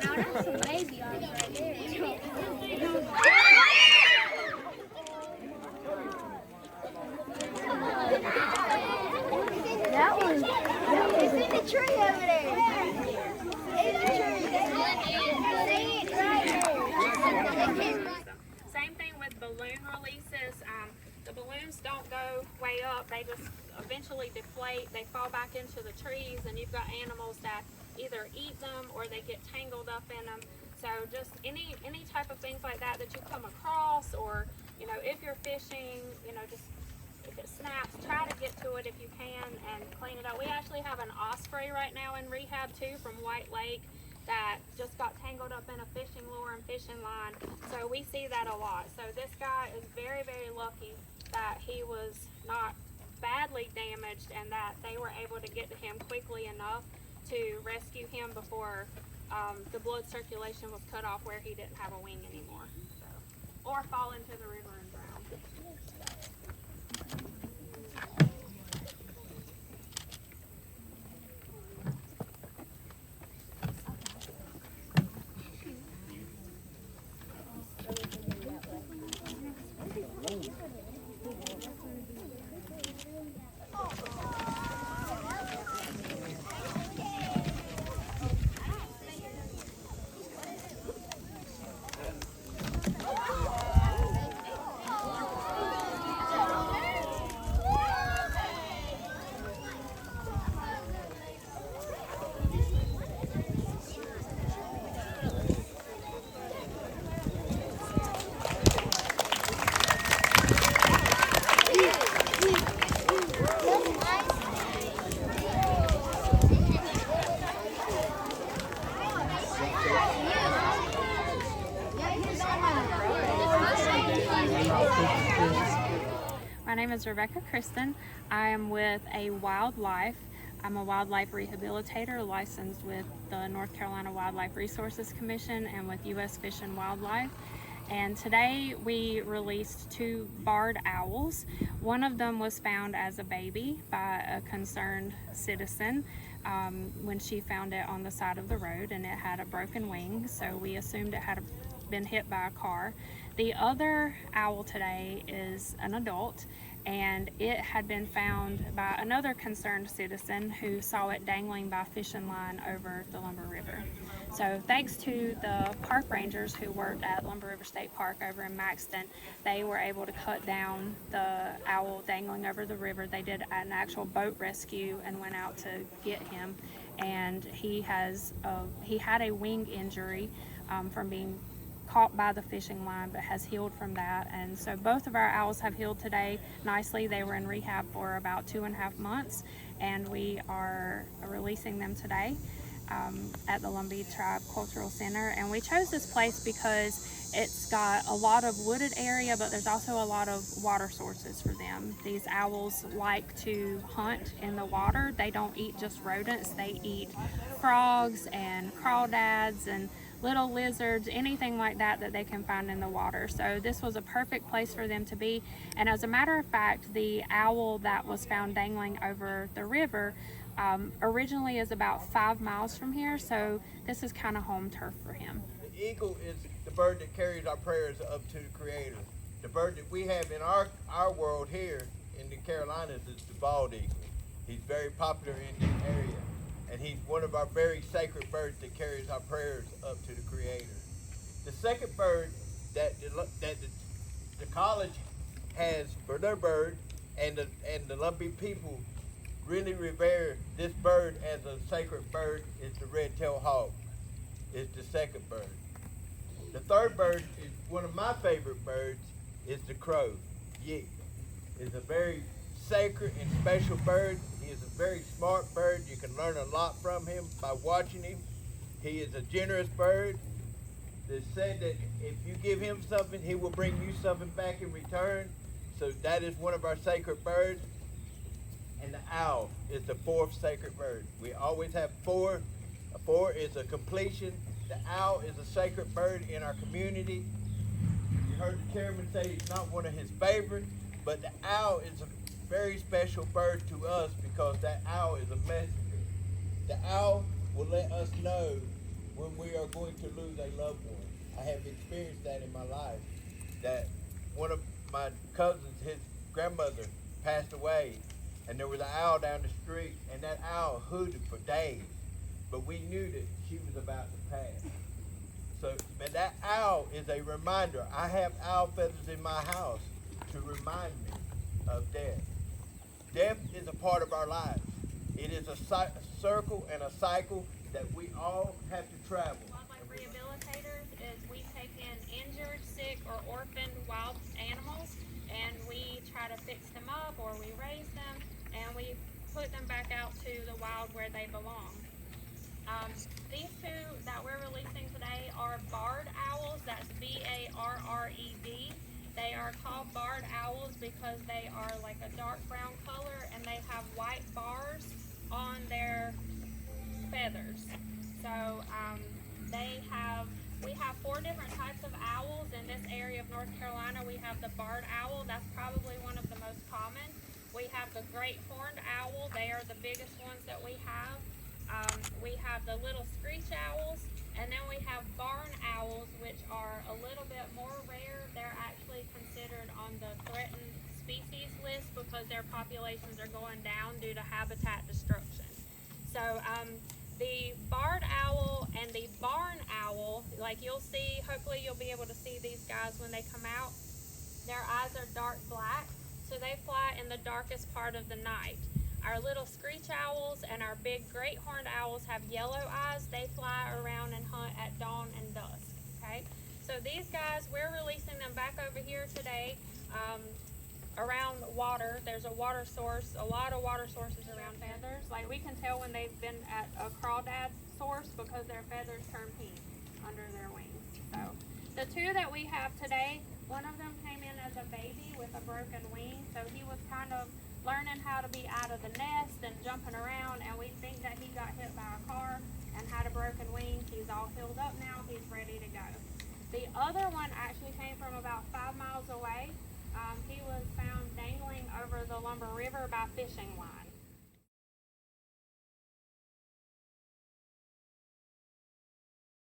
Now that's a baby otter right there. That was in the tree over there. In the tree. See it right there. Same thing with balloon releases. The balloons don't go way up. They just eventually deflate. They fall back into the trees, and you've got animals that either eat them or they get tangled up in them. So just any type of things like that that you come across, or if you're fishing, just if it snaps, try to get to it if you can and clean it up. We actually have an osprey right now in rehab too from White Lake that just got tangled up in a fishing lure and fishing line. So we see that a lot. So this guy is very, very lucky that he was not badly damaged and that they were able to get to him quickly enough to rescue him before the blood circulation was cut off where he didn't have a wing anymore. So, or fall into the river and drown. My name is Rebekah Kriston. I am with a wildlife. I'm a wildlife rehabilitator licensed with the North Carolina Wildlife Resources Commission and with U.S. Fish and Wildlife. And today we released 2 barred owls. One of them was found as a baby by a concerned citizen when she found it on the side of the road, and it had a broken wing, so we assumed it had been hit by a car. The other owl today is an adult, and it had been found by another concerned citizen who saw it dangling by fishing line over the Lumbee River. So thanks to the park rangers who worked at Lumbee River State Park over in Maxton, they were able to cut down the owl dangling over the river. They did an actual boat rescue and went out to get him, and he had a wing injury from being caught by the fishing line, but has healed from that. And so both of our owls have healed today nicely. They were in rehab for about 2.5 months, and we are releasing them today at the Lumbee Tribe Cultural Center. And we chose this place because it's got a lot of wooded area, but there's also a lot of water sources for them. These owls like to hunt in the water. They don't eat just rodents. They eat frogs and crawdads and little lizards, anything like that that they can find in the water. So this was a perfect place for them to be. And as a matter of fact, the owl that was found dangling over the river originally is about 5 miles from here, so this is kind of home turf for him. The eagle is the bird that carries our prayers up to the Creator. The bird that we have in our world here in the Carolinas is the bald eagle. He's very popular in this area, and he's one of our very sacred birds that carries our prayers up to the Creator. The second bird that the college has for their bird, and the Lumbee people really revere this bird as a sacred bird, is the red-tailed hawk. Is the second bird. The third bird is one of my favorite birds, is the crow. Yik is a very sacred and special bird. He is a very smart bird. You can learn a lot from him by watching him. He is a generous bird. It's said that if you give him something, he will bring you something back in return. So that is one of our sacred birds. And the owl is the fourth sacred bird. We always have 4. A 4 is a completion. The owl is a sacred bird in our community. You heard the chairman say it's not one of his favorites, but the owl is a very special bird to us because that owl is a messenger. The owl will let us know when we are going to lose a loved one. I have experienced that in my life. That one of my cousins, his grandmother passed away, and there was an owl down the street, and that owl hooted for days. But we knew that she was about to pass. So, and that owl is a reminder. I have owl feathers in my house to remind me of death. Death is a part of our lives. It is a circle and a cycle that we all have to travel. Wildlife rehabilitators is we take in injured, sick, or orphaned wild animals, and we try to fix them up, or we raise them, and we put them back out to the wild where they belong. These two that we're releasing today are barred owls. That's B-A-R-R-E-D. They are called barred owls because they are like a dark brown color, and they have white bars on their feathers. So we have 4 different types of owls in this area of North Carolina. We have the barred owl. That's probably one of the most common. We have the great horned owl. They are the biggest ones that we have. We have the little screech owls, and then we have barn owls, which are a little bit more rare. They're actually considered on the threatened species list because their populations are going down due to habitat destruction. So the barred owl and the barn owl, like you'll see, hopefully you'll be able to see these guys when they come out. Their eyes are dark black, so they fly in the darkest part of the night. Our little screech owls and our big great horned owls have yellow eyes. They fly around and hunt at dawn and dusk, okay? So these guys, we're releasing them back over here today around water. There's a water source, a lot of water sources around feathers. Like we can tell when they've been at a crawdad source because their feathers turn pink under their wings. So the 2 that we have today, one of them came in as a baby with a broken wing. So he was kind of learning how to be out of the nest and jumping around, and we think that he got hit by a car and had a broken wing. He's all healed up now. He's ready to go. The other one actually came from about 5 miles away. He was found dangling over the Lumbee River by fishing line.